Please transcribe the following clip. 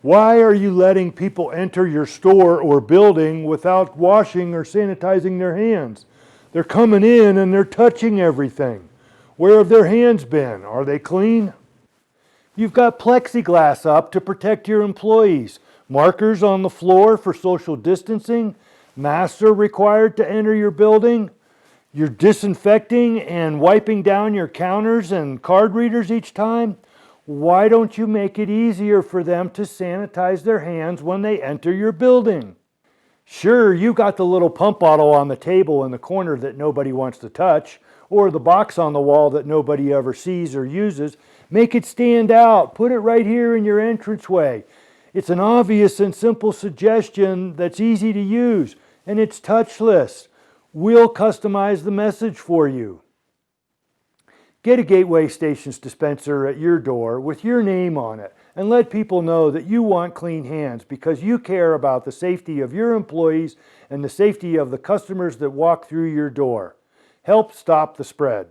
Why are you letting people enter your store or building without washing or sanitizing their hands? They're coming in and they're touching everything. Where have their hands been? Are they clean? You've got plexiglass up to protect your employees. Markers on the floor for social distancing. Masks are required to enter your building. You're disinfecting and wiping down your counters and card readers each time. Why don't you make it easier for them to sanitize their hands when they enter your building? Sure, you got the little pump bottle on the table in the corner that nobody wants to touch, or the box on the wall that nobody ever sees or uses. Make it stand out. Put it right here in your entranceway. It's an obvious and simple suggestion that's easy to use, and it's touchless. We'll customize the message for you. Get a Gateway Stations dispenser at your door with your name on it and let people know that you want clean hands because you care about the safety of your employees and the safety of the customers that walk through your door. Help stop the spread.